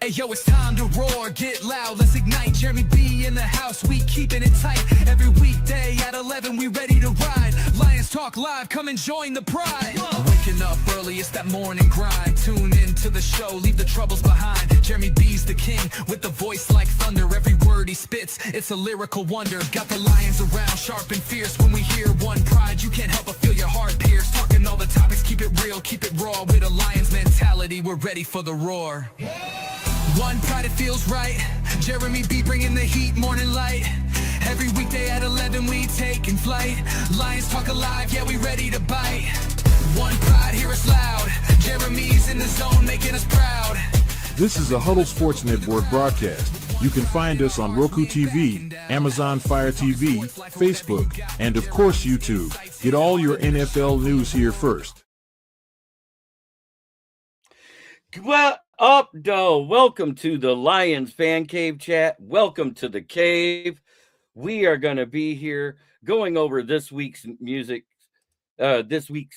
Hey yo, it's time to roar, get loud, let's ignite. Jeremy B in the house, we keeping it tight. Every weekday at 11, we ready to ride. Lions Talk Live, come and join the pride. Waking up early, it's that morning grind. Tune in to the show, leave the troubles behind. Jeremy B's the king, with the voice like thunder. Every word he spits, it's a lyrical wonder. Got the lions around, sharp and fierce. When we hear one pride, you can't help but feel your heart pierce. Talking all the topics, keep it real, keep it raw. With a lion's mentality, we're ready for the roar. One pride, it feels right. Jeremy B bringing the heat, morning light. Every weekday at 11 we taking flight. Lions Talk Alive, yeah, we ready to bite. One pride, hear us loud. Jeremy's in the zone, making us proud. This is a Huddle Sports Network broadcast. You can find us on Roku TV, Amazon Fire TV, Facebook, and of course YouTube. Get all your NFL news here first. What up, though? Welcome to the Lions Fan Cave chat. Welcome to the cave. We are going to be here going over this week's music. Music.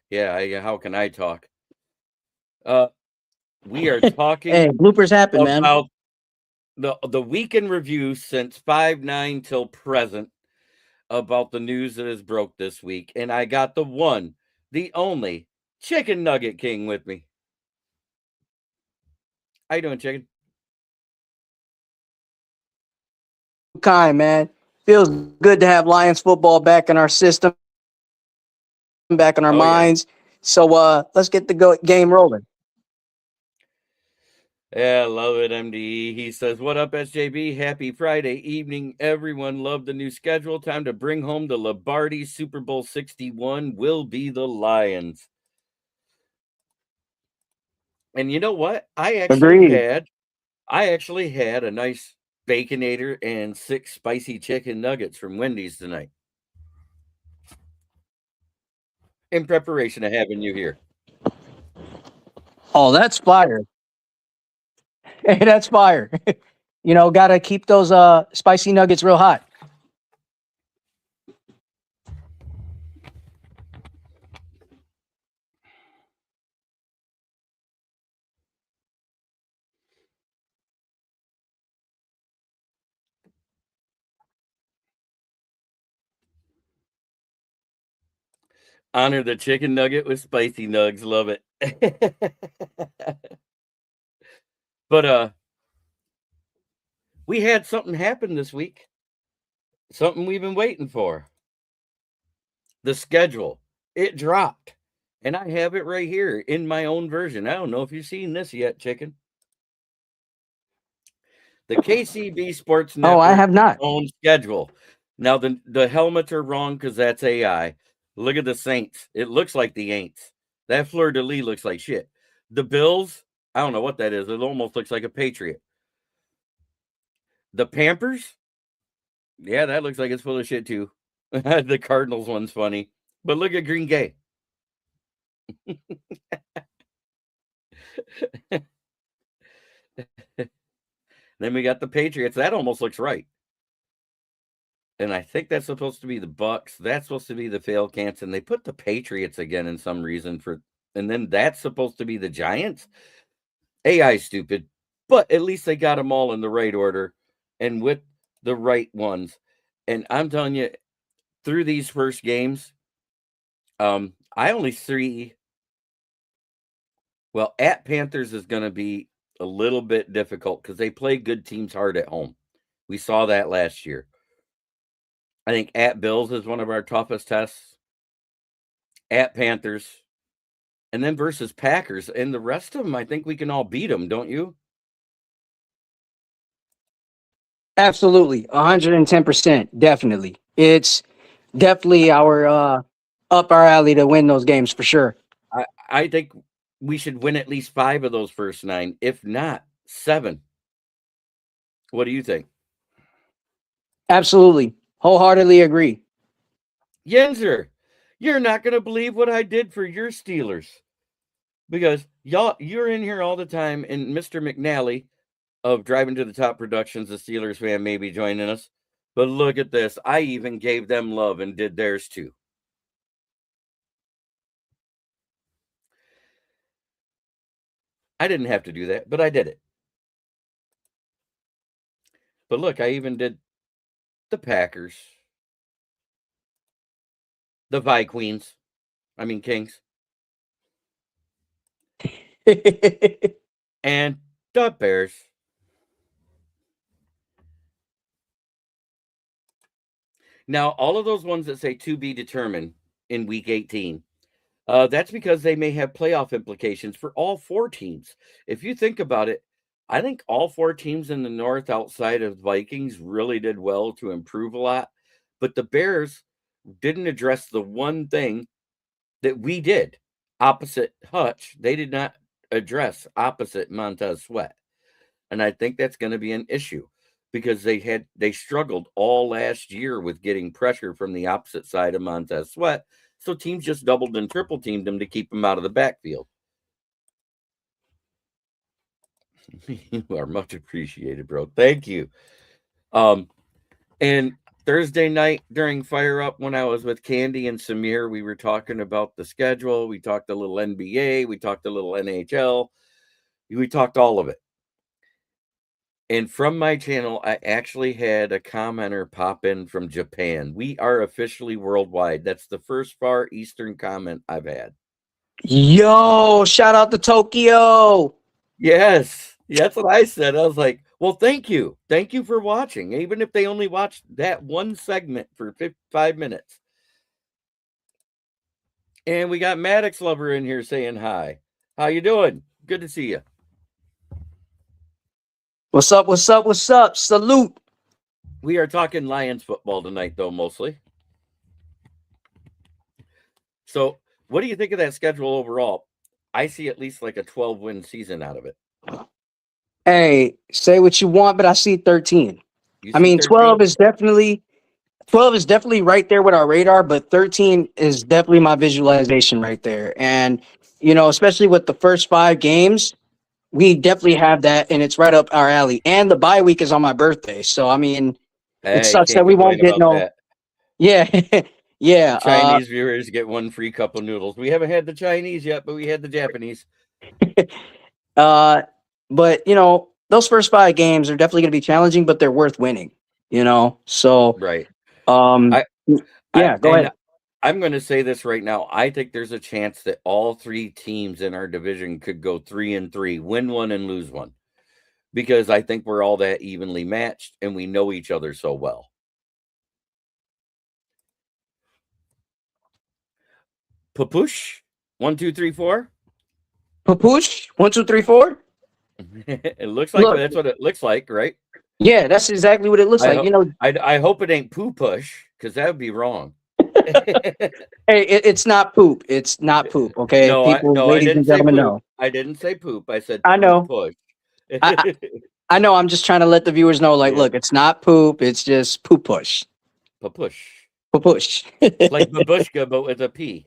Yeah, how can I talk? We are talking Hey, bloopers happen, man. about the week in review since 5/9 till present about the news that has broke this week. And I got the one, the only Chicken Nugget King with me. How you doing, Chicken? Kind, man. Feels good to have Lions football back in our system, back in our minds. So let's get the game rolling. Yeah, love it, MDE. He says, what up, SJB? Happy Friday evening, everyone. Love the new schedule. Time to bring home the Lombardi. Super Bowl 61 will be the Lions. And you know what? I actually had a nice Baconator and 6 spicy chicken nuggets from Wendy's tonight. In preparation of having you here. Oh, that's fire. Hey, that's fire. You know, got to keep those spicy nuggets real hot. Honor the chicken nugget with spicy nugs. Love it. But we had something happen this week. Something we've been waiting for. The schedule. It dropped. And I have it right here in my own version. I don't know if you've seen this yet, Chicken. The KCB Sports Network. Oh, I have not. Own schedule. Now, the helmets are wrong because that's AI. Look at the Saints. It looks like the Aints. That fleur-de-lis looks like shit. The Bills, I don't know what that is. It almost looks like a Patriot. The Pampers, yeah, that looks like it's full of shit too. The Cardinals one's funny. But look at Green Gay. Then we got the Patriots. That almost looks right. And I think that's supposed to be the Bucks. That's supposed to be the Falcons. And they put the Patriots again in some reason and then that's supposed to be the Giants. AI stupid, but at least they got them all in the right order and with the right ones. And I'm telling you, through these first games, I only see. Well, at Panthers is going to be a little bit difficult because they play good teams hard at home. We saw that last year. I think at Bills is one of our toughest tests. At Panthers. And then versus Packers. And the rest of them, I think we can all beat them, don't you? Absolutely. 110%. Definitely. It's definitely our up our alley to win those games for sure. I think we should win at least 5 of those first 9, if not 7. What do you think? Absolutely. Wholeheartedly agree. Yenzer, you're not going to believe what I did for your Steelers. Because you're in here all the time, and Mr. McNally of Driving to the Top Productions, the Steelers fan, may be joining us. But look at this. I even gave them love and did theirs too. I didn't have to do that, but I did it. But look, I even did the Packers, the Vikings, Kings, and the Bears. Now, all of those ones that say to be determined in week 18, that's because they may have playoff implications for all 4 teams. If you think about it, I think all 4 teams in the North outside of Vikings really did well to improve a lot. But the Bears didn't address the one thing that we did opposite Hutch. They did not address opposite Montez Sweat. And I think that's going to be an issue because they struggled all last year with getting pressure from the opposite side of Montez Sweat. So teams just doubled and triple teamed him to keep him out of the backfield. You are much appreciated, bro. Thank you. And Thursday night during Fire Up, when I was with Candy and Samir, we were talking about the schedule. We talked a little NBA. We talked a little NHL. We talked all of it. And from my channel, I actually had a commenter pop in from Japan. We are officially worldwide. That's the first Far Eastern comment I've had. Yo, shout out to Tokyo. Yes, that's what I said. I was like, well, thank you. Thank you for watching. Even if they only watched that one segment for 5 minutes. And we got Maddox Lover in here saying hi. How you doing? Good to see you. What's up? What's up? What's up? Salute. We are talking Lions football tonight, though, mostly. So what do you think of that schedule overall? I see at least like a 12-win season out of it. Hey, say what you want, but I see 13. You I see mean, 13? 12 is definitely right there with our radar, but 13 is definitely my visualization right there. And, especially with the first 5 games, we definitely have that, and it's right up our alley. And the bye week is on my birthday. So, I mean, it sucks that we won't get no. That. Yeah. Yeah. Chinese viewers get 1 free cup of noodles. We haven't had the Chinese yet, but we had the Japanese. But, those first 5 games are definitely going to be challenging, but they're worth winning, So, right. Go ahead. I'm going to say this right now. I think there's a chance that all 3 teams in our division could go 3-3, win 1 and lose 1, because I think we're all that evenly matched and we know each other so well. Papush, 1, 2, 3, 4. Papush, 1, 2, 3, 4. It looks like that's what it looks like, right? Yeah, that's exactly what it looks like. I hope it ain't poo push, because that would be wrong. Hey, it's not poop. It's not poop. Okay, No, ladies and gentlemen, no. I didn't say poop. I said I know. Push. I know. I'm just trying to let the viewers know. Like, look, it's not poop. It's just poop push. Papush. Papush. Like babushka, but with a P.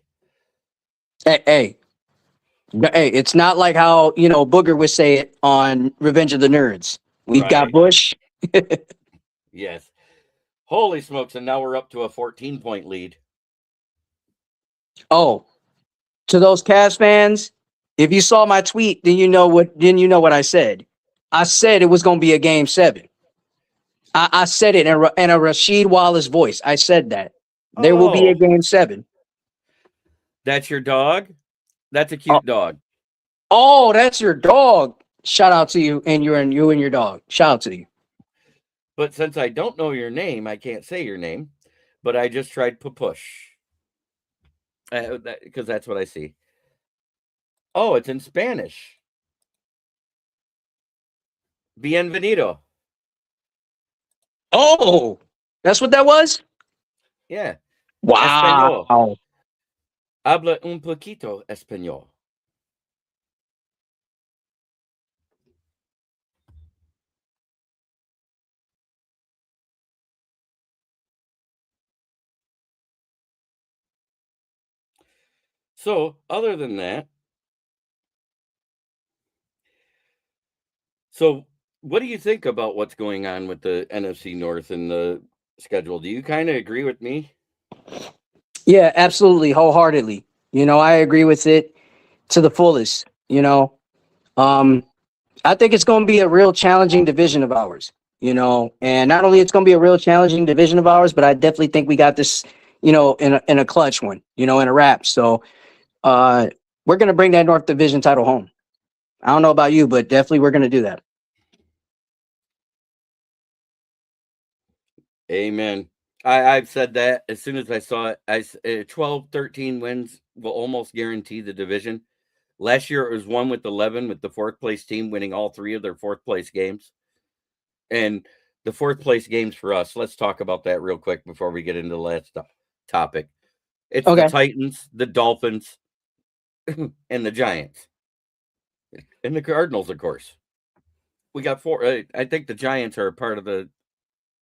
Hey, it's not like how Booger would say it on Revenge of the Nerds. We've got Bush. Yes. Holy smokes! And now we're up to a 14-point lead. Oh, to those Cavs fans, if you saw my tweet, then you know what I said. I said it was going to be a game 7. I said it in a Rasheed Wallace voice. I said that there will be a game 7. That's your dog? That's a cute dog. Oh, that's your dog. Shout out to you and you and your dog. Shout out to you. But since I don't know your name, I can't say your name. But I just tried Papush. Because that's what I see. Oh, it's in Spanish. Bienvenido. Oh, that's what that was? Yeah. Wow. Español. Habla un poquito español. So, other than that, what do you think about what's going on with the NFC North and the schedule? Do you kind of agree with me? Yeah, absolutely, wholeheartedly. I agree with it to the fullest. I think it's going to be a real challenging division of ours, and not only it's going to be a real challenging division of ours, but I definitely think we got this, in a clutch one, in a wrap. So, we're going to bring that North Division title home. I don't know about you, but definitely we're going to do that. Amen. I've said that as soon as I saw it. 12, 13 wins will almost guarantee the division. Last year it was 1 with 11 with the fourth place team winning all 3 of their fourth place games. And the fourth place games for us, let's talk about that real quick before we get into the last topic. It's Okay. the Titans, the Dolphins, and the Giants. And the Cardinals, of course. We got 4. I think the Giants are a part of the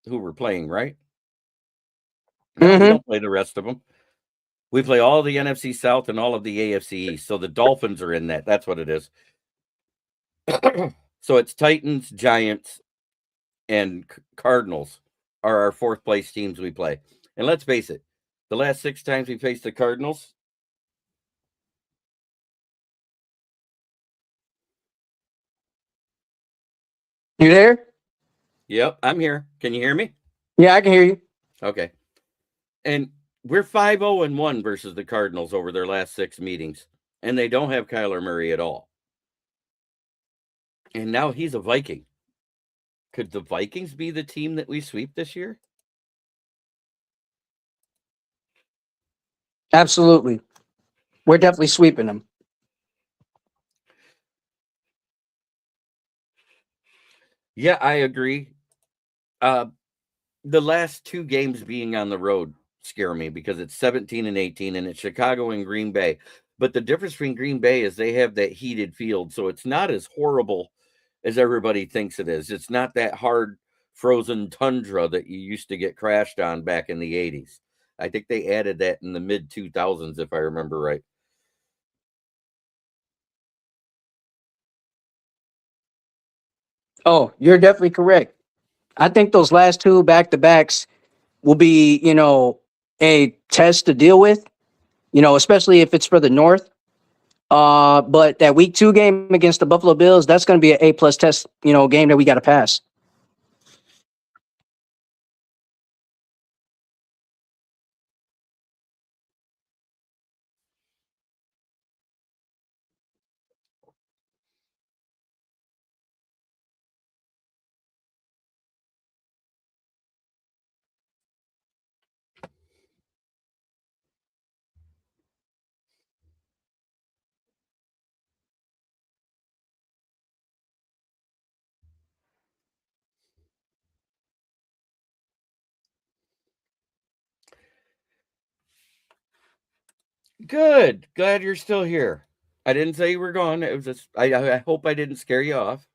who we're playing, right? No, we don't play the rest of them. We play all the NFC South and all of the AFC East. So the Dolphins are in that. That's what it is. So it's Titans, Giants, and Cardinals are our fourth place teams we play. And let's face it, the last 6 times we faced the Cardinals, You there? yep, I'm here. Can you hear me? Yeah, I can hear you. Okay. And we're 5-0-1 versus the Cardinals over their last 6 meetings. And they don't have Kyler Murray at all. And now he's a Viking. Could the Vikings be the team that we sweep this year? Absolutely. We're definitely sweeping them. Yeah, I agree. The last 2 games being on the road scare me because it's 17 and 18 and it's Chicago and Green Bay. But the difference between Green Bay is they have that heated field. So it's not as horrible as everybody thinks it is. It's not that hard frozen tundra that you used to get crashed on back in the 80s. I think they added that in the mid 2000s, if I remember right. Oh, you're definitely correct. I think those last 2 back-to-backs will be, a test to deal with, especially if it's for the North. But that week 2 game against the Buffalo Bills, that's going to be an A+ test, game that we got to pass. Good. Glad you're still here. I didn't say you were gone. It was just I hope I didn't scare you off.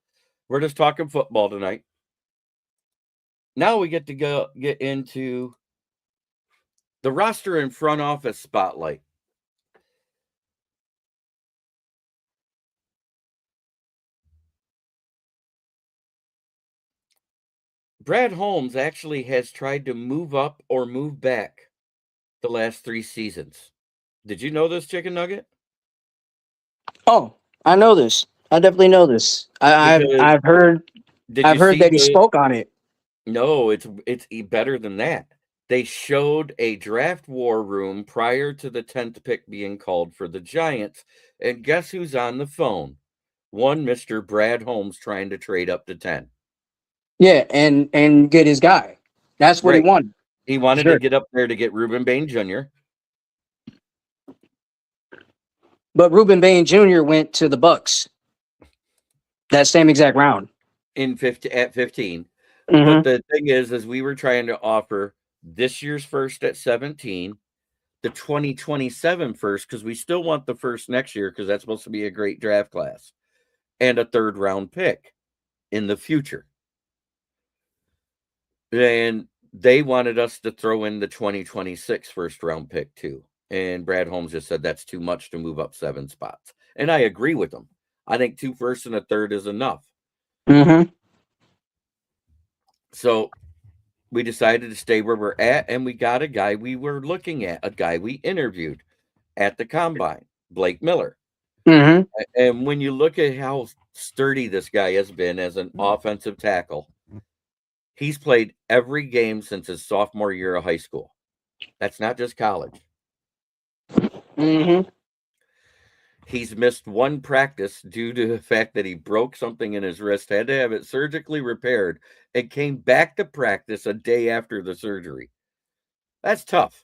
We're just talking football tonight. Now we get to get into the roster and front office spotlight. Brad Holmes actually has tried to move up or move back the last 3 seasons. Did you know this, Chicken Nugget? Oh, I know this. I definitely know this. Because I've heard did I've you heard see that he the spoke on it. No, it's better than that. They showed a draft war room prior to the 10th pick being called for the Giants. And guess who's on the phone? One Mr. Brad Holmes trying to trade up to 10. Yeah, and get his guy. That's what he Right. wanted. He wanted Sure. to get up there to get Reuben Bain Jr. But Reuben Bain Jr. went to the Bucks that same exact round. at 15. Mhm. But the thing is we were trying to offer this year's first at 17, the 2027 first, because we still want the first next year because that's supposed to be a great draft class, and a 3rd round pick in the future. And they wanted us to throw in the 2026 first round pick too. And Brad Holmes just said that's too much to move up 7 spots. And I agree with him. I think 2 firsts and a 3rd is enough. Mhm. So we decided to stay where we're at, and we got a guy we were looking at, a guy we interviewed at the Combine, Blake Miller. Mhm. And when you look at how sturdy this guy has been as an offensive tackle. He's played every game since his sophomore year of high school. That's not just college. Mm-hmm. He's missed one practice due to the fact that he broke something in his wrist, had to have it surgically repaired, and came back to practice a day after the surgery. That's tough.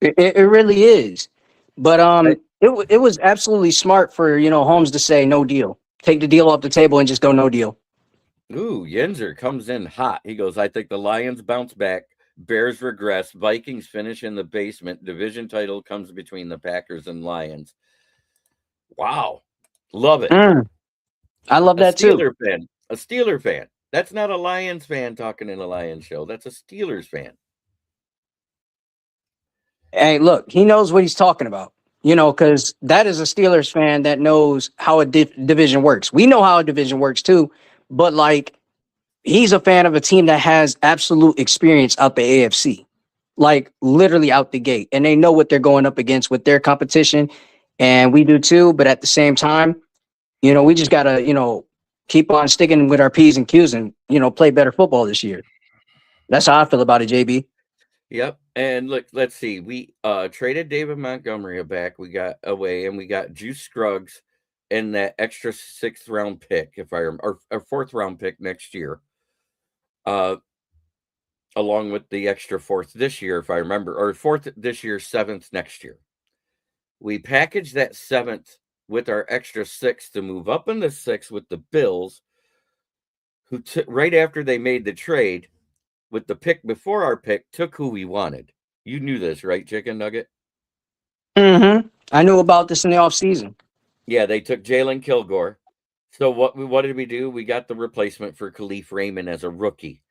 It really is. But it was absolutely smart for, Holmes to say no deal. Take the deal off the table and just go no deal. Ooh, Yenzer comes in hot. He goes, I think the Lions bounce back. Bears regress. Vikings finish in the basement. Division title comes between the Packers and Lions. Wow. Love it. I love that too. A Steeler fan. That's not a Lions fan talking in a Lions show. That's a Steelers fan. Hey, look, he knows what he's talking about, because that is a Steelers fan that knows how a division works. We know how a division works too, but he's a fan of a team that has absolute experience out the AFC, literally out the gate, and they know what they're going up against with their competition, and we do too. But at the same time, we just gotta, keep on sticking with our P's and Q's and, play better football this year. That's how I feel about it, JB. Yep. And look, let's see. We traded David Montgomery back. We got away, and we got Juice Scruggs and that extra 6th round pick, if I remember, or 4th round pick next year. Along with the extra 4th this year, if I remember, or 4th this year, 7th next year. We packaged that 7th with our extra 6th to move up in the 6th with the Bills, who right after they made the trade, with the pick before our pick, took who we wanted. You knew this, right, Chicken Nugget? Mm-hmm. I knew about this in the offseason. Yeah, they took Jalen Kilgore. So what did we do? We got the replacement for Khalif Raymond as a rookie.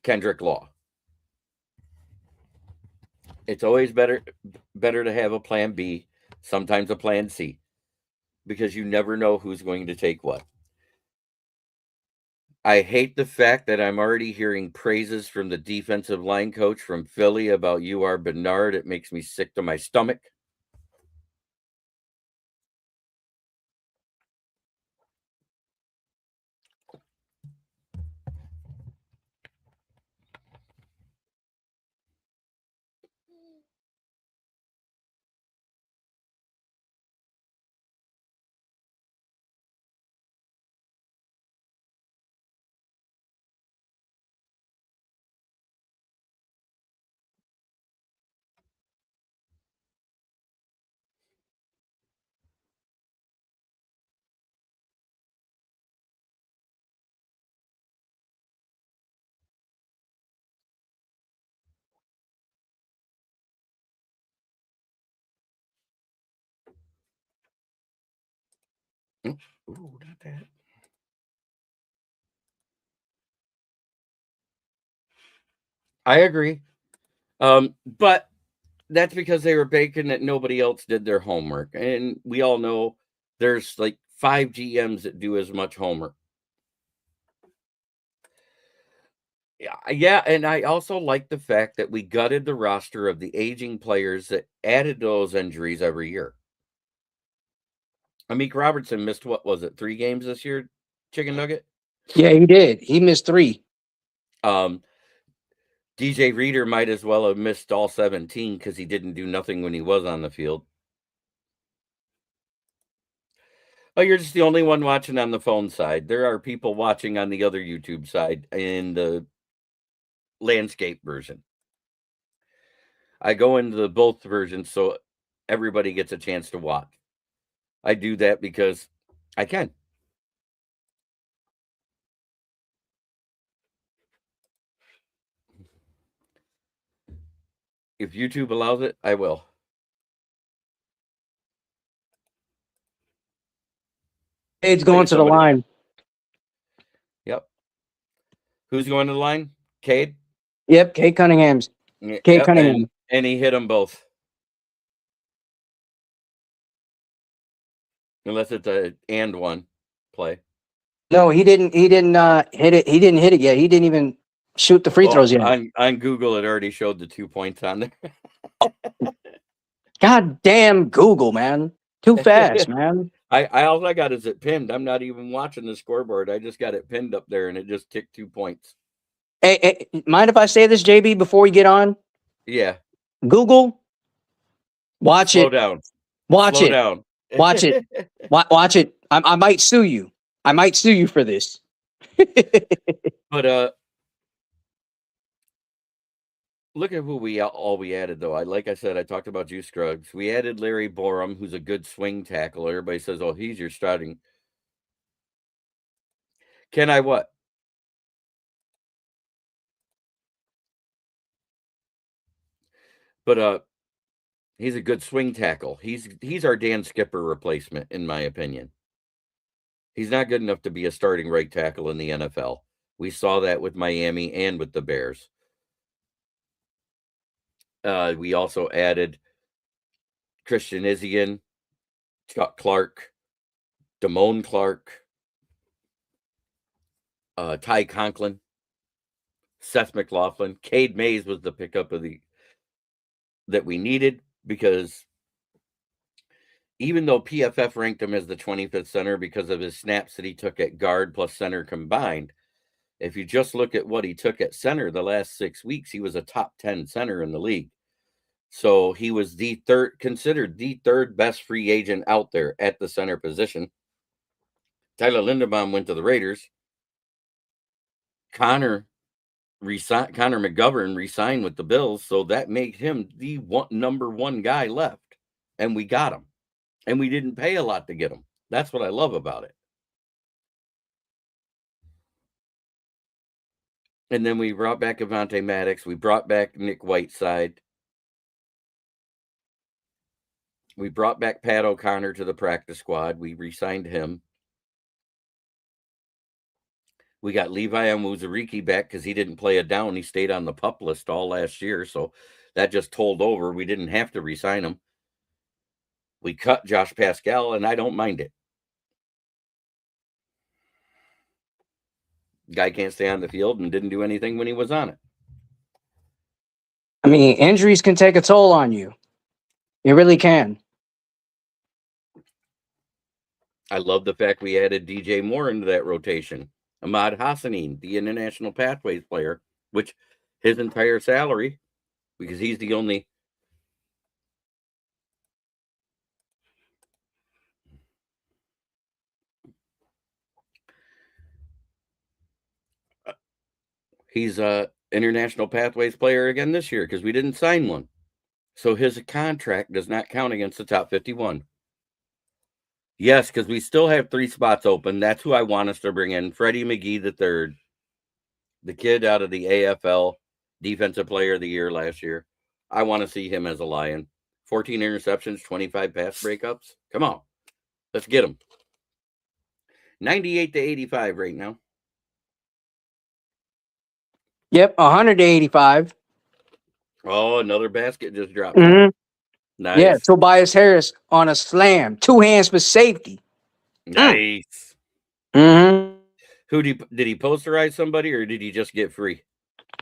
Kendrick Law. It's always better to have a plan B, sometimes a plan C, because you never know who's going to take what. I hate the fact that I'm already hearing praises from the defensive line coach from Philly about UR Bernard. It makes me sick to my stomach. Ooh, not that. I agree. But that's because they were baking that nobody else did their homework. And we all know there's 5 GMs that do as much homework. Yeah, and I also like the fact that we gutted the roster of the aging players that added those injuries every year. Amik Robertson missed, 3 games this year, Chicken Nugget? Yeah, he did. He missed 3. DJ Reader might as well have missed all 17 because he didn't do nothing when he was on the field. Oh, you're just the only one watching on the phone side. There are people watching on the other YouTube side in the landscape version. I go into both versions so everybody gets a chance to watch. I do that because I can. If YouTube allows it, I will. Cade's going to the line. Yep. Who's going to the line? Cade? Yep, Cade Cunningham's. Cade Cunningham. And he hit them both. Unless it's a and one play. No, he didn't hit it. He didn't hit it yet. He didn't even shoot the free throws yet. On Google, it already showed the 2 points on there. God damn Google, man. Too fast, man. All I got is it pinned. I'm not even watching the scoreboard. I just got it pinned up there, and it just ticked 2 points. Hey, mind if I say this, JB, before we get on? Yeah. Google, watch Slow it. down. Watch Slow it. down. Watch it. Watch it. I might sue you. I might sue you for this. But look at who we added though. Like I said, I talked about Juice Scruggs. We added Larry Borum, who's a good swing tackle. Everybody says, "Oh, he's your starting." Can I what? But he's a good swing tackle. He's our Dan Skipper replacement, in my opinion. He's not good enough to be a starting right tackle in the NFL. We saw that with Miami and with the Bears. We also added Christian Izien, Chuck Clark, Damone Clark, Ty Conklin, Seth McLaughlin. Cade Mays was the pickup that we needed, because even though PFF ranked him as the 25th center because of his snaps that he took at guard plus center combined, if you just look at what he took at center the last 6 weeks, he was a top 10 center in the league. So he was considered the third best free agent out there at the center position. Tyler Linderbaum went to the Raiders. Connor McGovern re-signed with the Bills, so that made him the number one guy left, and we got him. And we didn't pay a lot to get him. That's what I love about it. And then we brought back Avonte Maddox. We brought back Nick Whiteside. We brought back Pat O'Connor to the practice squad. We re-signed him. We got Levi Onwuzurike back because he didn't play a down. He stayed on the PUP list all last year, so that just told over. We didn't have to re-sign him. We cut Josh Pascal, and I don't mind it. Guy can't stay on the field and didn't do anything when he was on it. I mean, injuries can take a toll on you. It really can. I love the fact we added DJ Moore into that rotation. Ahmad Hassanin, the International Pathways player, which his entire salary, because he's the only he's a International Pathways player again this year because we didn't sign one. So his contract does not count against the top 51. Yes, because we still have 3 spots open. That's who I want us to bring in. Freddie McGee III, the kid out of the AFL, Defensive Player of the Year last year. I want to see him as a Lion. 14 interceptions, 25 pass breakups. Come on. Let's get him. 98-85 right now. Yep, 185. Oh, another basket just dropped. Mm-hmm. Nice. Yeah, Tobias Harris on a slam. 2 hands for safety. Nice. Mm-hmm. Did he posterize somebody or did he just get free?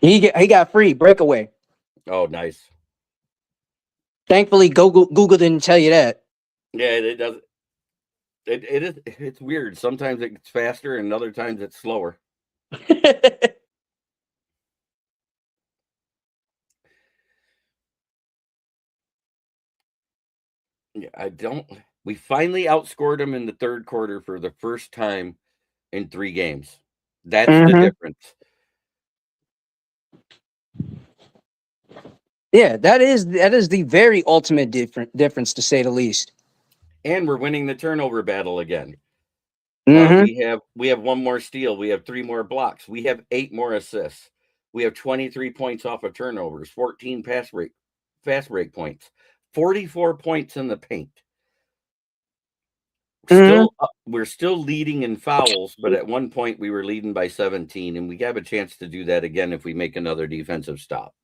He got free breakaway. Oh, nice. Thankfully, Google didn't tell you that. Yeah, it does. It's weird. Sometimes it's faster and other times it's slower. Yeah, we finally outscored them in the third quarter for the first time in 3 games. That's the difference. Yeah, that is the very ultimate difference, to say the least. And we're winning the turnover battle again. Mm-hmm. We have 1 more steal. We have 3 more blocks. We have 8 more assists. We have 23 points off of turnovers, 14 fast break points, 44 points in the paint. We're still leading in fouls, but at one point we were leading by 17, and we have a chance to do that again if we make another defensive stop.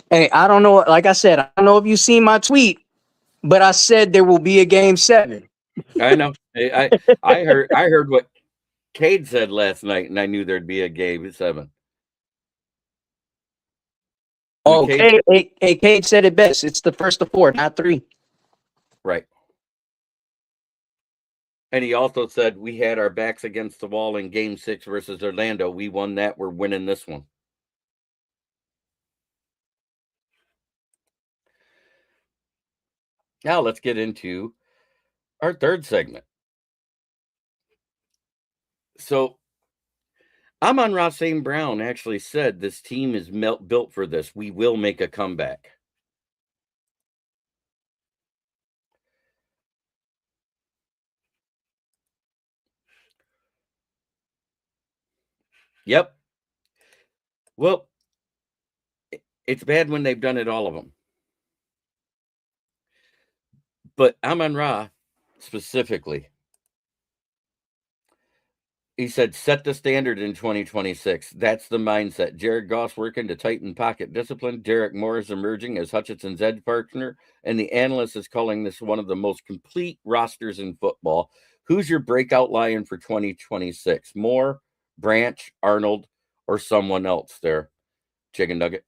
Hey, I don't know. Like I said, I don't know if you've seen my tweet, but I said there will be a game 7. I know. I heard what Cade said last night, and I knew there'd be a game 7. Oh, McCabe, Cade said it best. It's the first of 4, not 3. right. And he also said we had our backs against the wall in Game 6 versus Orlando. We won that. We're winning this one. Now let's get into our third segment. So Amon-Ra St. Brown actually said this team is built for this. We will make a comeback. Yep. Well, it's bad when they've done it, all of them. But Amon-Ra specifically, he said, set the standard in 2026. That's the mindset. Jared Goff's working to tighten pocket discipline. Derek Moore is emerging as Hutchinson's edge partner, and the analyst is calling this one of the most complete rosters in football. Who's your breakout lion for 2026? Moore, Branch, Arnold, or someone else there? Chicken Nugget.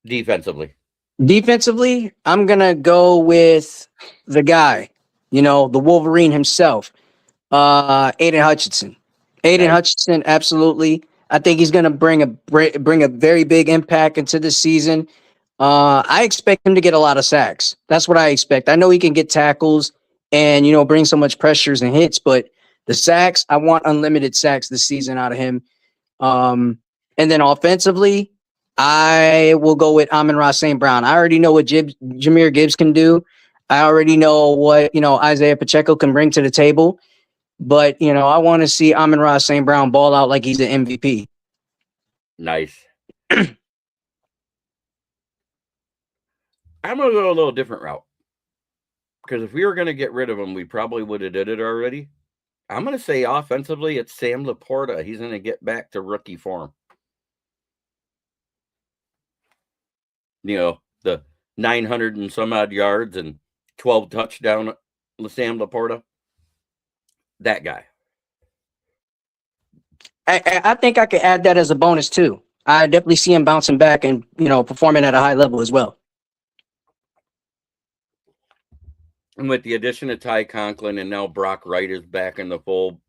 Defensively, I'm going to go with the guy, the Wolverine himself, Aiden Hutchinson. Aiden Nice. Hutchinson, absolutely. I think he's going to bring a very big impact into this season. I expect him to get a lot of sacks. That's what I expect. I know he can get tackles and, bring so much pressures and hits, but the sacks, I want unlimited sacks this season out of him. And then offensively, I will go with Amon-Ra St. Brown. I already know what Jahmyr Gibbs can do. I already know what, Isaiah Pacheco can bring to the table. But, I want to see Amon-Ra St. Brown ball out like he's an MVP. Nice. I'm going to go a little different route. Because if we were going to get rid of him, we probably would have did it already. I'm going to say offensively, it's Sam Laporta. He's going to get back to rookie form. The 900 and some odd yards and 12 touchdown Sam Laporta. That guy. I think I could add that as a bonus too. I definitely see him bouncing back and, performing at a high level as well. And with the addition of Ty Conklin and now Brock Wright is back in the fold.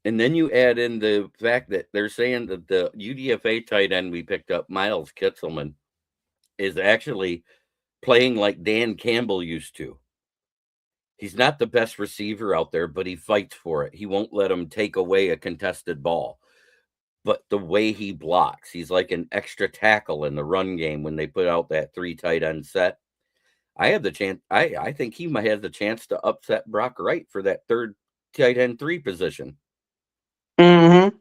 And then you add in the fact that they're saying that the UDFA tight end we picked up, Miles Kitselman, is actually playing like Dan Campbell used to. He's not the best receiver out there, but he fights for it. He won't let him take away a contested ball. But the way he blocks, he's like an extra tackle in the run game when they put out that 3 tight end set. I think he might have the chance to upset Brock Wright for that 3rd tight end 3 position. Mm-hmm.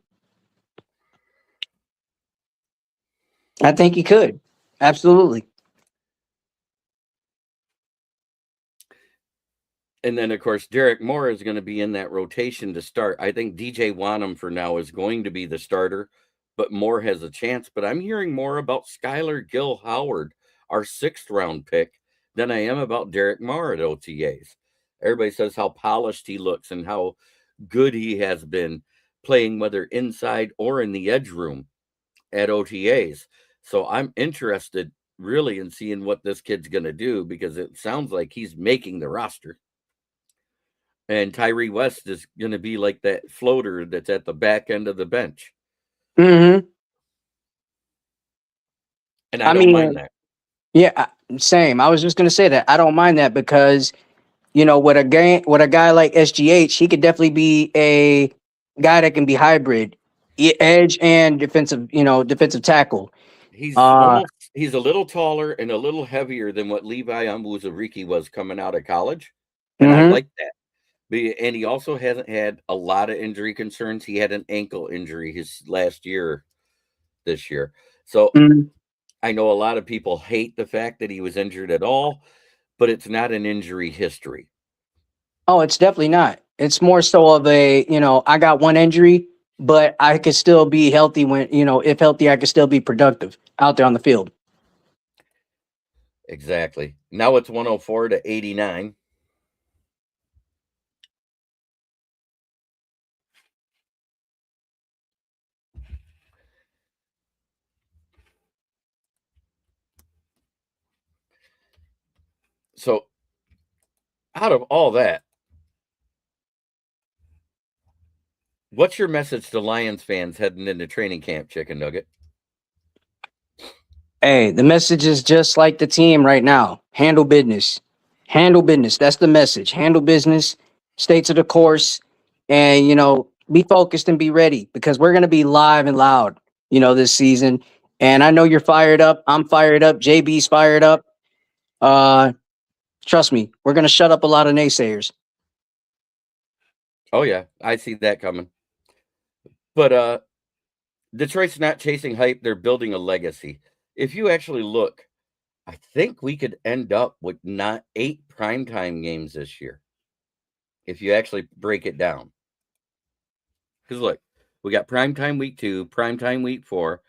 I think he could. Absolutely. And then, of course, Derek Moore is going to be in that rotation to start. I think DJ Wanham for now is going to be the starter, but Moore has a chance. But I'm hearing more about Skylar Gill Howard, our 6th round pick, than I am about Derek Moore at OTAs. Everybody says how polished he looks and how good he has been playing, whether inside or in the edge room at OTAs. So I'm interested really in seeing what this kid's going to do, because it sounds like he's making the roster. And Tyree West is going to be like that floater that's at the back end of the bench. Mm-hmm. And I don't mind that. Yeah, same. I was just going to say that. I don't mind that because, with a guy like SGH, he could definitely be a guy that can be hybrid, edge and defensive tackle. He's a little taller and a little heavier than what Levi Onwuzurike was coming out of college. And I like that. And he also hasn't had a lot of injury concerns. He had an ankle injury his last year, this year. So I know a lot of people hate the fact that he was injured at all, but it's not an injury history. Oh, it's definitely not. It's more so of a, I got one injury, but I could still be healthy when, if healthy, I could still be productive out there on the field. Exactly. Now it's 104 to 89. So out of all that, what's your message to Lions fans heading into training camp, Chicken Nugget? Hey, the message is just like the team right now. Handle business. Handle business. That's the message. Handle business. Stay to the course. And, be focused and be ready because we're going to be live and loud, this season. And I know you're fired up. I'm fired up. JB's fired up. Trust me, we're going to shut up a lot of naysayers. Oh, yeah. I see that coming. But Detroit's not chasing hype. They're building a legacy. If you actually look, I think we could end up with not 8 primetime games this year. If you actually break it down. Because look, we got primetime week 2, primetime week 4.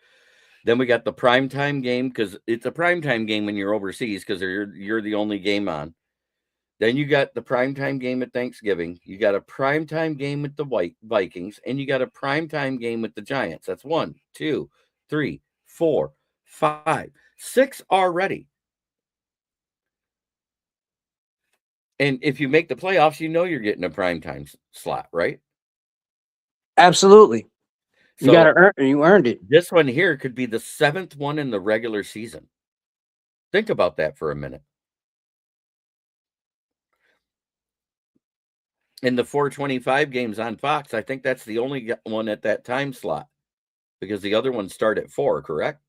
Then we got the primetime game because it's a primetime game when you're overseas because you're the only game on. Then you got the primetime game at Thanksgiving. You got a primetime game with the Vikings. And you got a primetime game with the Giants. That's 1, 2, 3, 4, 5, 6 already. And if you make the playoffs, you're getting a primetime slot, right? Absolutely. So you earned it. This one here could be the 7th one in the regular season. Think about that for a minute. In the 425 games on Fox, I think that's the only one at that time slot because the other ones start at 4, correct?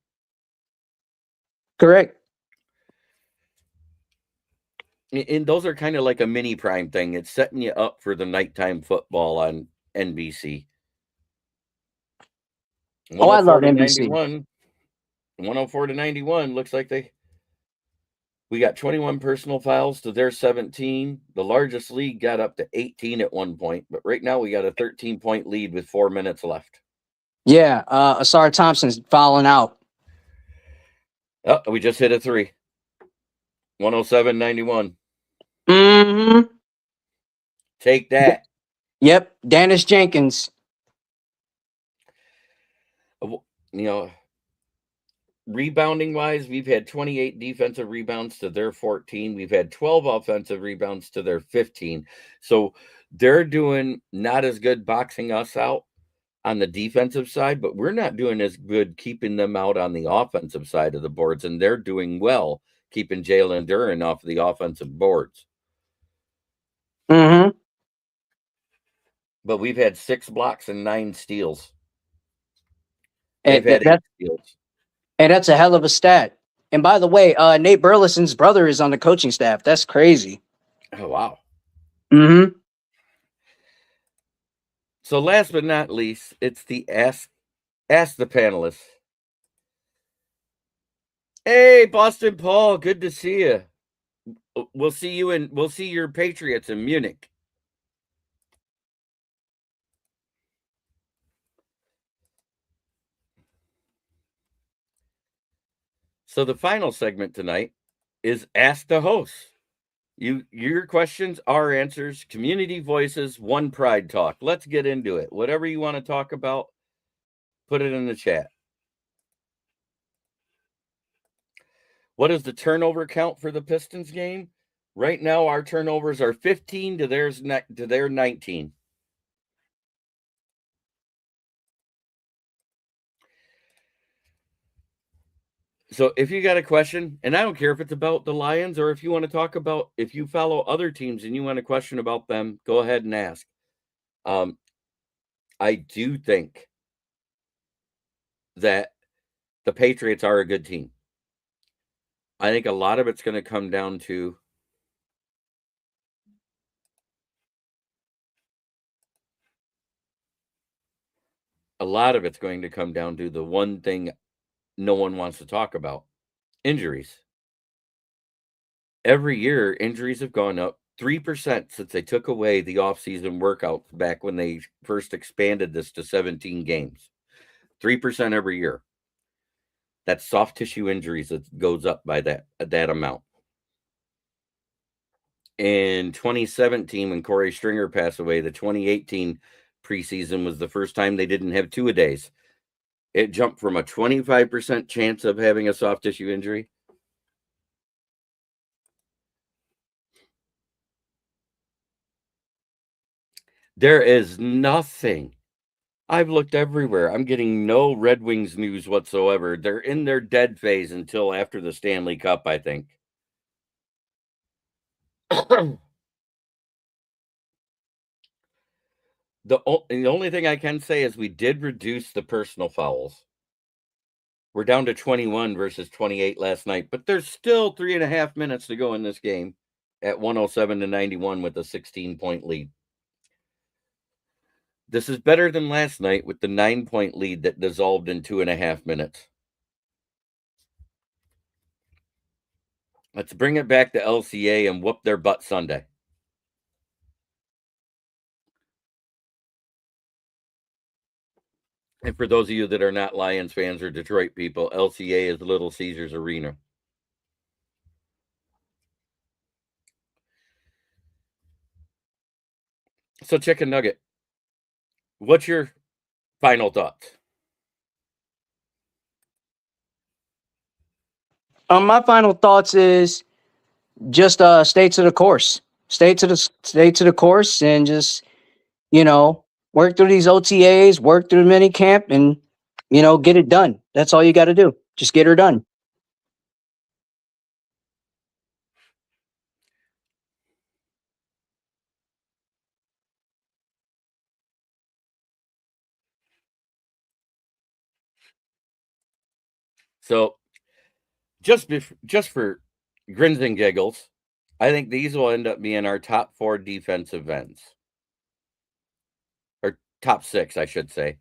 Correct. And those are kind of like a mini prime thing. It's setting you up for the nighttime football on NBC. Oh, I love NBC. 104 to 91 looks like we got 21 personal fouls to their 17. The largest league got up to 18 at one point, but right now we got a 13-point lead with 4 minutes left. Yeah, Asar Thompson's fouling out. Oh, we just hit a 3. 107-91. Mm-hmm. Take that. Yep, Dennis Jenkins. Rebounding wise, we've had 28 defensive rebounds to their 14. We've had 12 offensive rebounds to their 15. So they're doing not as good boxing us out on the defensive side, but we're not doing as good keeping them out on the offensive side of the boards. And they're doing well keeping Jalen Duren off the offensive boards. Mm-hmm. But we've had 6 blocks and 9 steals. And They've had 8 steals. And that's a hell of a stat. And by the way, Nate Burleson's brother is on the coaching staff. That's crazy. Oh, wow. Mm-hmm. So last but not least, it's the Ask the Panelists. Hey, Boston Paul, good to see you. We'll see your Patriots in Munich. So the final segment tonight is Ask the Hosts. Your questions, our answers, community voices, one pride talk. Let's get into it. Whatever you want to talk about, put it in the chat. What is the turnover count for the Pistons game? Right now, our turnovers are 15 to their 19. So if you got a question, and I don't care if it's about the Lions or if you want to talk about, if you follow other teams and you want a question about them, go ahead and ask. I do think that the Patriots are a good team. I think a lot of it's going to come down to the one thing no one wants to talk about: injuries. Every year, injuries have gone up 3% since they took away the offseason workouts back when they first expanded this to 17 games. 3% every year. That's soft tissue injuries that goes up by that amount. In 2017, when Corey Stringer passed away, the 2018 preseason was the first time they didn't have two-a-days. It jumped from a 25% chance of having a soft tissue injury There is nothing. I've looked everywhere. I'm getting no Red Wings news whatsoever. They're in their dead phase until after the Stanley Cup, I think. The only thing I can say is we did reduce the personal fouls. We're down to 21 versus 28 last night, but there's still 3.5 minutes to go in this game at 107-91 with a 16-point lead. This is better than last night with the 9-point lead that dissolved in 2.5 minutes. Let's bring it back to LCA and whoop their butt Sunday. And for those of you that are not Lions fans or Detroit people, LCA is Little Caesars Arena. So, Chicken Nugget, what's your final thoughts? My final thoughts is just stay to the course. Stay to the course and just, work through these OTAs, work through the mini camp, and get it done. That's all you got to do. Just get her done. So, just for grins and giggles, I think these will end up being our top 4 defensive ends. Or top 6, I should say.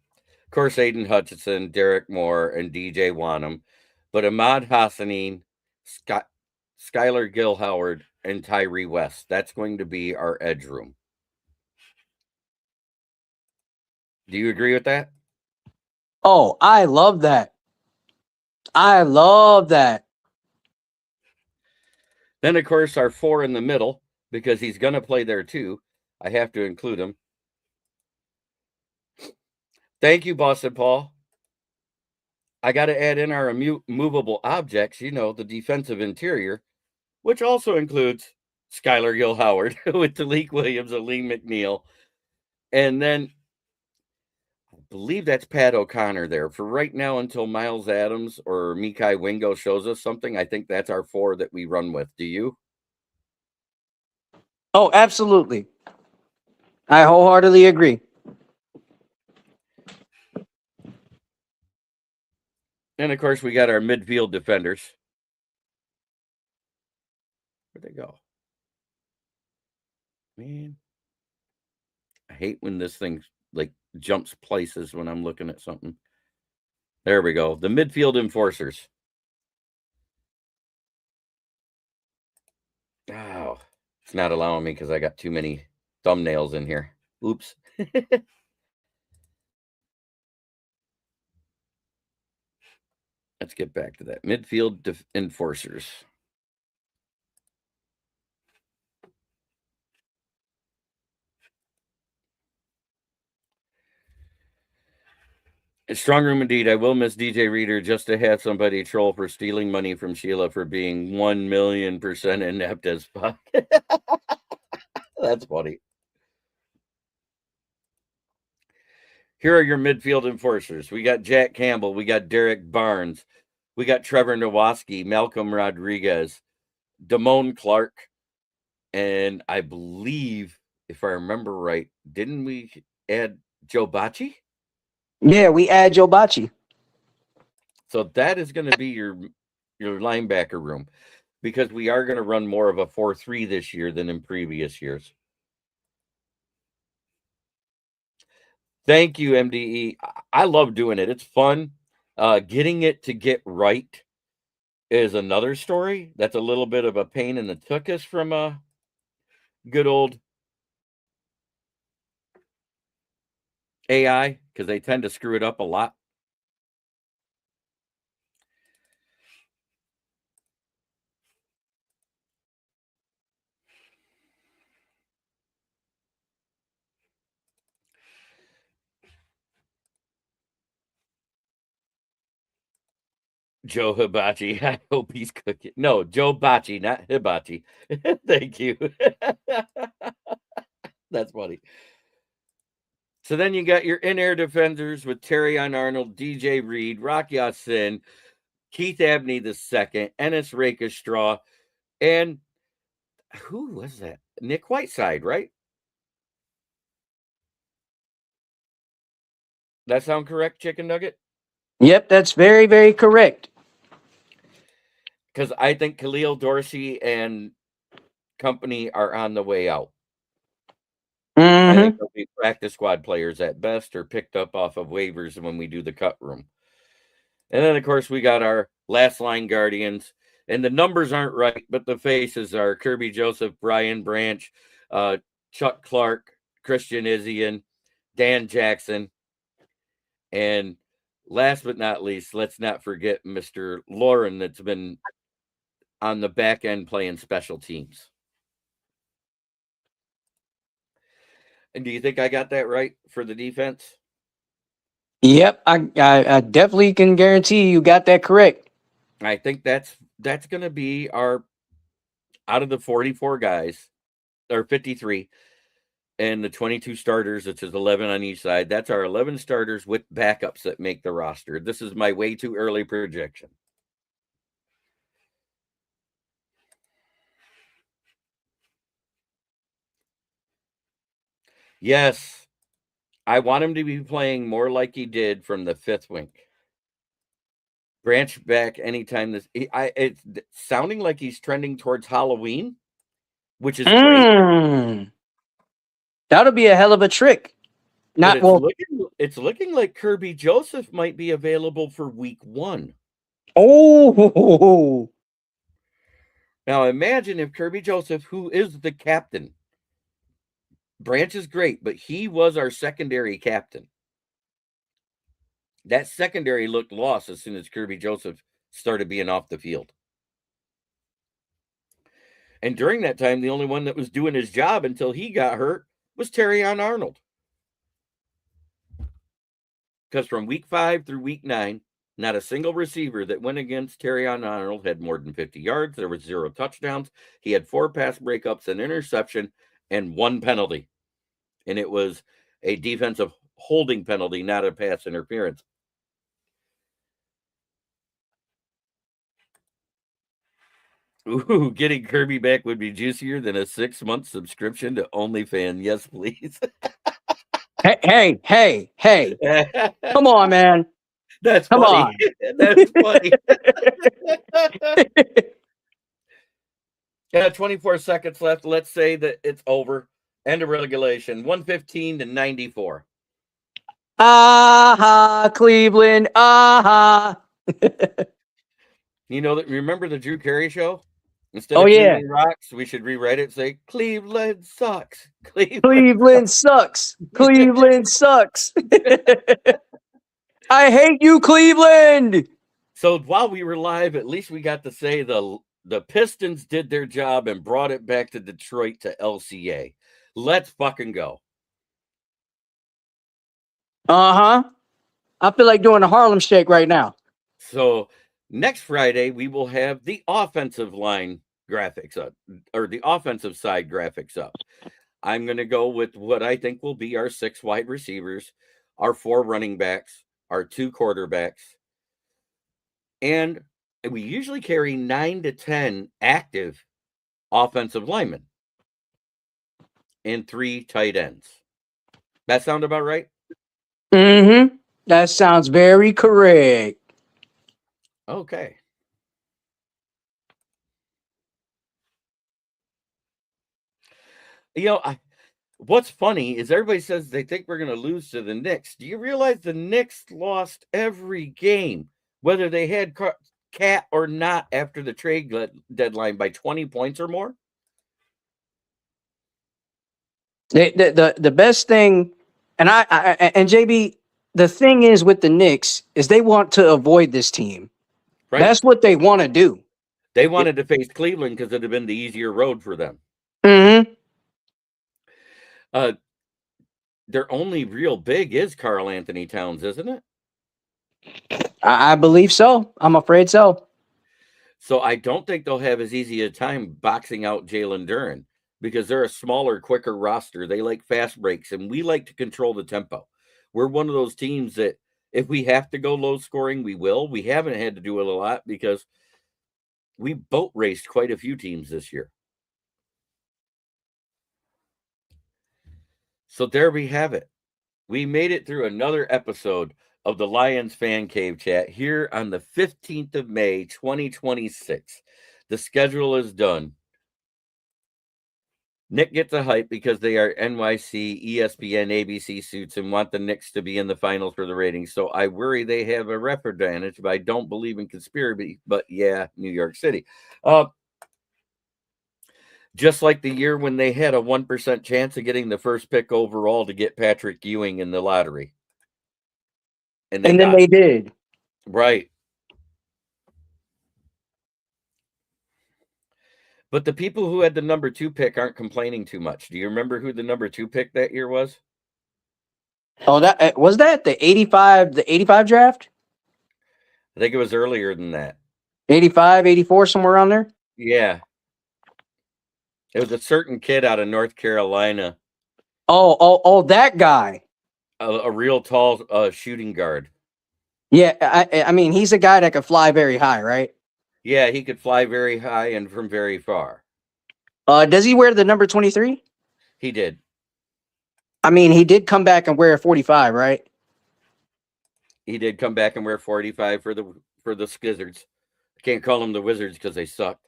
Of course, Aiden Hutchinson, Derek Moore, and DJ Wanham. But Ahmad Hassanin, Skylar Gill-Howard, and Tyree West. That's going to be our edge room. Do you agree with that? Oh, I love that. I love that. Then, of course, our 4 in the middle, because he's going to play there too. I have to include him. Thank you, Boston Paul. I got to add in our movable objects, the defensive interior, which also includes Skylar Gill-Howard with Talik Williams and Lee McNeil. And then I believe that's Pat O'Connor there. For right now, until Miles Adams or Mekhi Wingo shows us something, I think that's our 4 that we run with. Do you? Oh, absolutely. I wholeheartedly agree. And, of course, we got our midfield defenders. Where'd they go? Man. I hate when this thing, jumps places when I'm looking at something. There we go. The midfield enforcers. Oh, it's not allowing me because I got too many thumbnails in here. Oops. Let's get back to that. Midfield enforcers. Strong room indeed. I will miss DJ Reader just to have somebody troll for stealing money from Sheila for being 1,000,000% inept as fuck. That's funny. Here are your midfield enforcers. We got Jack Campbell. We got Derek Barnes. We got Trevor Nowaski, Malcolm Rodriguez, Damone Clark, and I believe, if I remember right, didn't we add Joe Bacci? Yeah, we add Joe Bacci. So that is going to be your linebacker room, because we are going to run more of a 4-3 this year than in previous years. Thank you, MDE. I love doing it. It's fun. Getting it to get right is another story. That's a little bit of a pain in the tuchus from a good old AI, because they tend to screw it up a lot. Joe Hibachi. I hope he's cooking. No, Joe Bacci, not Hibachi. Thank you. That's funny. So then you got your in-air defenders with Terrion Arnold, DJ Reed, Rock Ya-Sin, Keith Abney II, Ennis Rakestraw, and who was that? Nick Whiteside, right? That sound correct, Chicken Nugget? Yep, that's very, very correct. Because I think Khalil Dorsey and company are on the way out. I think they'll be practice squad players at best or picked up off of waivers when we do the cut room. And then, of course, we got our last line guardians. And the numbers aren't right, but the faces are Kirby Joseph, Brian Branch, Chuck Clark, Christian Izzian, Dan Jackson. And last but not least, let's not forget Mr. Lauren that's been on the back end playing special teams. And do you think I got that right for the defense? Yep, I definitely can guarantee you got that correct. I think that's going to be our, out of the 44 guys, or 53, and the 22 starters, which is 11 on each side, that's our 11 starters with backups that make the roster. This is my way too early projection. Yes, I want him to be playing more like he did from the fifth wing. Branch back anytime this. It's sounding like he's trending towards Halloween, which is great. That'll be a hell of a trick. It's looking like Kirby Joseph might be available for week 1. Oh, now imagine if Kirby Joseph, who is the captain, Branch is great, but he was our secondary captain. That secondary looked lost as soon as Kirby Joseph started being off the field. And during that time, the only one that was doing his job until he got hurt was Terrion Arnold. Because from week 5 through week 9, not a single receiver that went against Terrion Arnold had more than 50 yards. There was 0 touchdowns. He had 4 pass breakups, an interception, and 1 penalty. And it was a defensive holding penalty, not a pass interference. Ooh, getting Kirby back would be juicier than a 6-month subscription to OnlyFans. Yes, please. Hey. Come on, man. That's Come funny. on. That's funny. Yeah, 24 seconds left. Let's say that it's over. End of regulation. 115 to 94. Aha, Cleveland. Aha. You know that? Remember the Drew Carey show? Instead of yeah. Cleveland rocks, we should rewrite it. Say Cleveland sucks. Cleveland sucks. Cleveland sucks. I hate you, Cleveland. So while we were live, at least we got to say the Pistons did their job and brought it back to Detroit to LCA. Let's fucking go. I feel like doing a Harlem Shake right now. So next Friday, we will have the offensive line graphics up, or the offensive side graphics up. I'm going to go with what I think will be our 6 wide receivers, our 4 running backs, our 2 quarterbacks, and we usually carry 9 to 10 active offensive linemen and 3 tight ends. That sound about right? That sounds very correct. Okay. You know, what's funny is everybody says they think we're going to lose to the Knicks. Do you realize the Knicks lost every game, whether they had Cat or not, after the trade deadline by 20 points or more? The best thing, and and JB, the thing is with the Knicks is they want to avoid this team. Right? That's what they want to do. They wanted to face Cleveland because it'd have been the easier road for them. Their only real big is Karl Anthony Towns, isn't it? I believe so. I'm afraid so. So I don't think they'll have as easy a time boxing out Jalen Duren. because they're a smaller, quicker roster. They like fast breaks, and we like to control the tempo. We're one of those teams that if we have to go low scoring, we will. We haven't had to do it a lot because we boat raced quite a few teams this year. So there we have it. We made it through another episode of the Lions Fan Cave Chat here on the 15th of May, 2026. The schedule is done. Nick gets a hype because they are NYC, ESPN, ABC suits and want the Knicks to be in the finals for the ratings. So I worry they have a rep advantage, but I don't believe in conspiracy. But yeah, New York City. Just like the year when they had a 1% chance of getting the first pick overall to get Patrick Ewing in the lottery. And then they did. Right. But the people who had the number 2 pick aren't complaining too much. Do you remember who the number 2 pick that year was? Oh, that was that the 85 draft? I think it was earlier than that. 85, 84, somewhere around there? Yeah. It was a certain kid out of North Carolina. Oh, that guy. A real tall shooting guard. Yeah, I mean, he's a guy that could fly very high, right? Yeah, he could fly very high and from very far. Does he wear the number 23? He did. I mean, he did come back and wear a 45, right? He did come back and wear 45 for the Skizzards. I can't call them the Wizards because they sucked.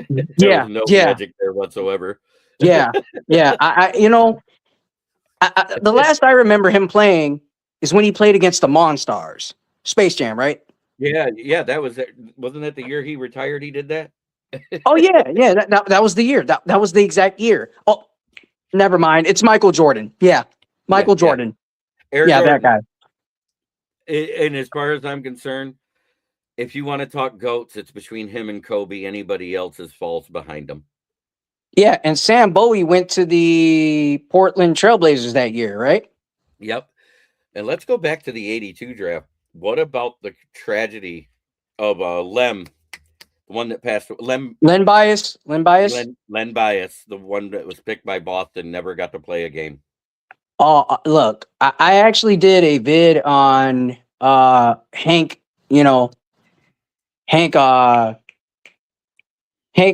There was no magic there whatsoever. Yeah. The last I remember him playing is when he played against the Monstars. Space Jam, right? Yeah, that was it. Wasn't that the year he retired? He did that. Oh yeah. That was the year. That was the exact year. Oh, never mind. It's Michael Jordan. Yeah, Michael Jordan. Jordan. That guy. And as far as I'm concerned, if you want to talk GOATs, it's between him and Kobe. Anybody else is falls behind him. Yeah, and Sam Bowie went to the Portland Trailblazers that year, right? Yep. And let's go back to the 82 draft. What about the tragedy of Lem, the one that passed? Len Bias, the one that was picked by Boston, never got to play a game. Oh, look, I actually did a vid on Hank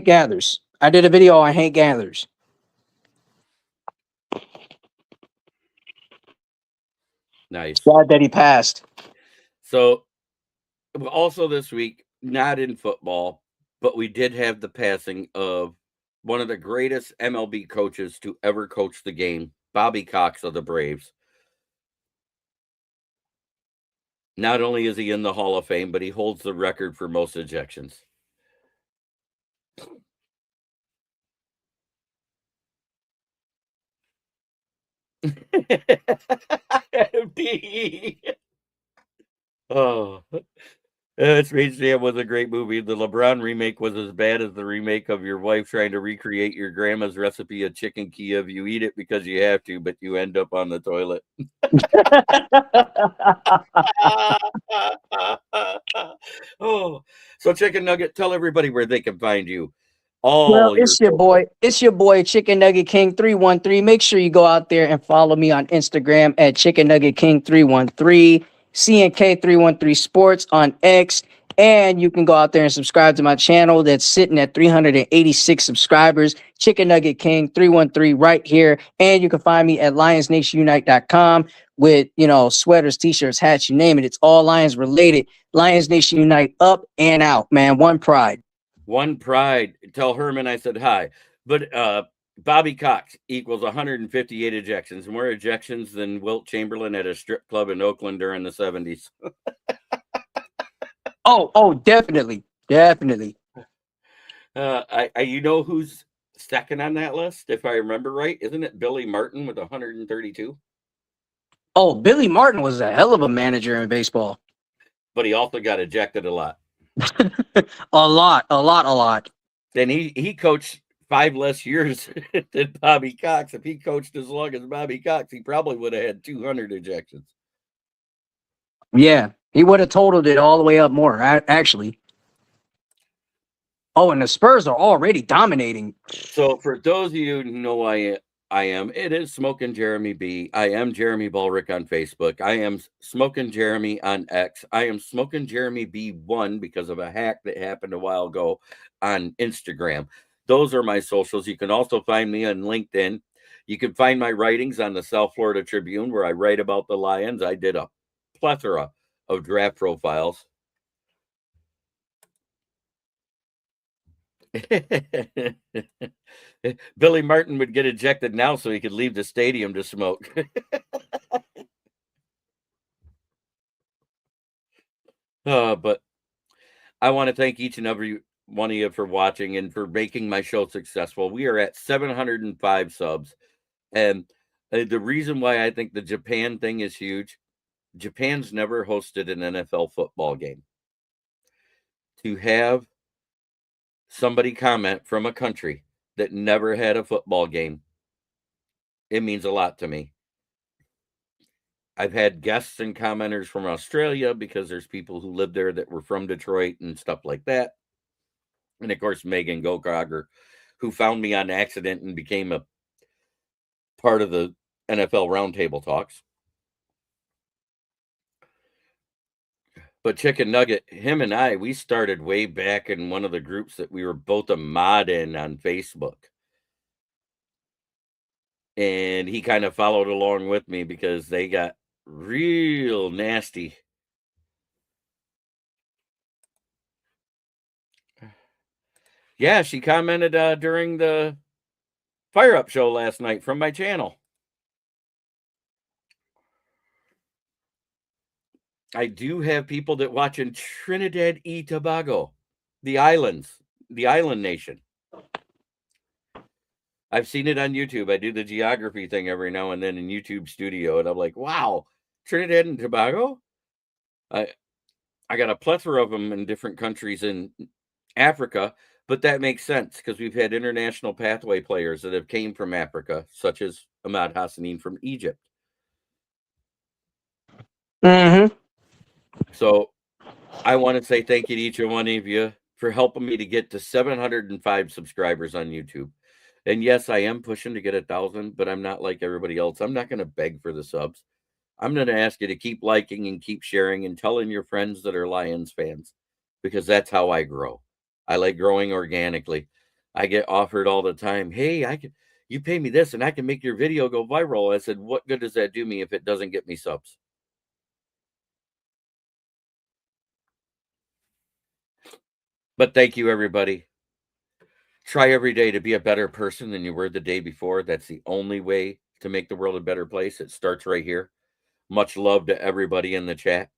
Gathers. I did a video on Hank Gathers. Nice. Glad that he passed. So, also this week, not in football, but we did have the passing of one of the greatest MLB coaches to ever coach the game, Bobby Cox of the Braves. Not only is he in the Hall of Fame, but he holds the record for most ejections. MDE. Oh, Space Jam was a great movie. The LeBron remake was as bad as the remake of your wife trying to recreate your grandma's recipe of chicken Kiev. You eat it because you have to, but you end up on the toilet. Oh, so Chicken Nugget, tell everybody where they can find you. It's your boy Chicken Nugget King 313. Make sure you go out there and follow me on Instagram at Chicken Nugget King 313, CNK 313 Sports on X, and you can go out there and subscribe to my channel that's sitting at 386 subscribers, Chicken Nugget King 313 right here, and you can find me at lionsnationunite.com with sweaters, t-shirts, hats, you name it. It's all Lions related. Lions Nation Unite, up and out, man. One pride. One pride. Tell Herman I said hi. But Bobby Cox equals 158 ejections. More ejections than Wilt Chamberlain at a strip club in Oakland during the 70s. Oh, definitely. You know who's second on that list, if I remember right? Isn't it Billy Martin with 132? Oh, Billy Martin was a hell of a manager in baseball. But he also got ejected a lot. a lot. Then he coached 5 less years than Bobby Cox. If he coached as long as Bobby Cox, he probably would have had 200 ejections. Yeah, he would have totaled it all the way up more, actually. Oh, and the Spurs are already dominating. So for those of you who know I am, it is Smoking Jeremy B. I am Jeremy Ballrick on Facebook. I am Smoking Jeremy on X. I am Smoking Jeremy B1 because of a hack that happened a while ago on Instagram. Those are my socials. You can also find me on LinkedIn. You can find my writings on the South Florida Tribune, where I write about the Lions. I did a plethora of draft profiles. Billy Martin would get ejected now so he could leave the stadium to smoke. But I want to thank each and every one of you for watching and for making my show successful. We are at 705 subs. And the reason why I think the Japan thing is huge, Japan's never hosted an NFL football game. To have somebody comment from a country that never had a football game, it means a lot to me. I've had guests and commenters from Australia because there's people who live there that were from Detroit and stuff like that. And of course, Megan Gokogger, who found me on accident and became a part of the NFL Roundtable Talks. But Chicken Nugget, him and I, we started way back in one of the groups that we were both a mod in on Facebook. And he kind of followed along with me because they got real nasty. Yeah, she commented during the Fire Up show last night from my channel. I do have people that watch in Trinidad y Tobago, the islands, the island nation. I've seen it on YouTube. I do the geography thing every now and then in YouTube Studio, and I'm like, wow, Trinidad and Tobago? I got a plethora of them in different countries in Africa, but that makes sense because we've had international pathway players that have came from Africa, such as Ahmad Hassanin from Egypt. Mm-hmm. So I want to say thank you to each and one of you for helping me to get to 705 subscribers on YouTube. And yes, I am pushing to get 1,000, but I'm not like everybody else. I'm not going to beg for the subs. I'm going to ask you to keep liking and keep sharing and telling your friends that are Lions fans, because that's how I grow. I like growing organically. I get offered all the time, hey, you pay me this and I can make your video go viral. I said, what good does that do me if it doesn't get me subs? But thank you, everybody. Try every day to be a better person than you were the day before. That's the only way to make the world a better place. It starts right here. Much love to everybody in the chat.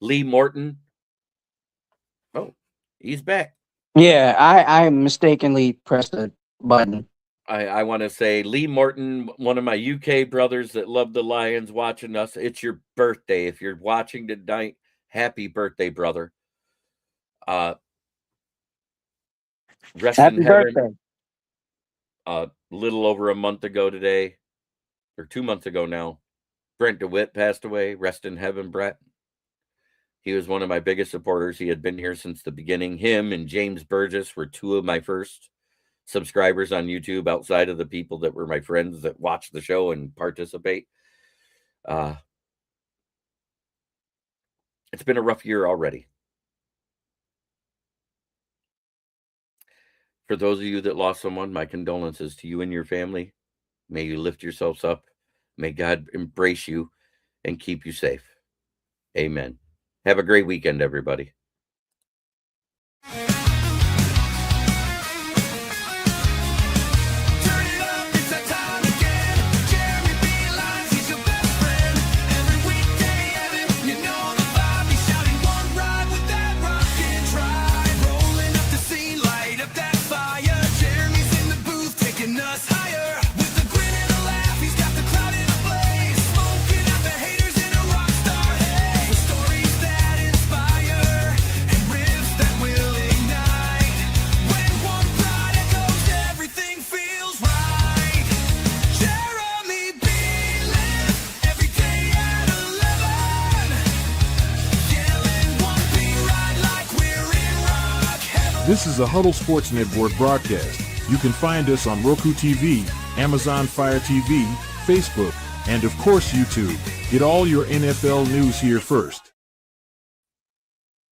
Lee Morton. Oh, he's back. Yeah, I mistakenly pressed a button. I want to say Lee Morton, one of my UK brothers that love the Lions, watching us. It's your birthday. If you're watching tonight, happy birthday, brother. Rest Happy in heaven. birthday. A little over a month ago today, or 2 months ago now, Brent DeWitt passed away. Rest in heaven, Brett. He was one of my biggest supporters. He had been here since the beginning. Him and James Burgess were two of my first subscribers on YouTube outside of the people that were my friends that watch the show and participate. It's been a rough year already. For those of you that lost someone, my condolences to you and your family. May you lift yourselves up. May God embrace you and keep you safe. Amen. Have a great weekend, everybody. This is a Huddle Sports Network broadcast. You can find us on Roku TV, Amazon Fire TV, Facebook, and of course YouTube. Get all your NFL news here first.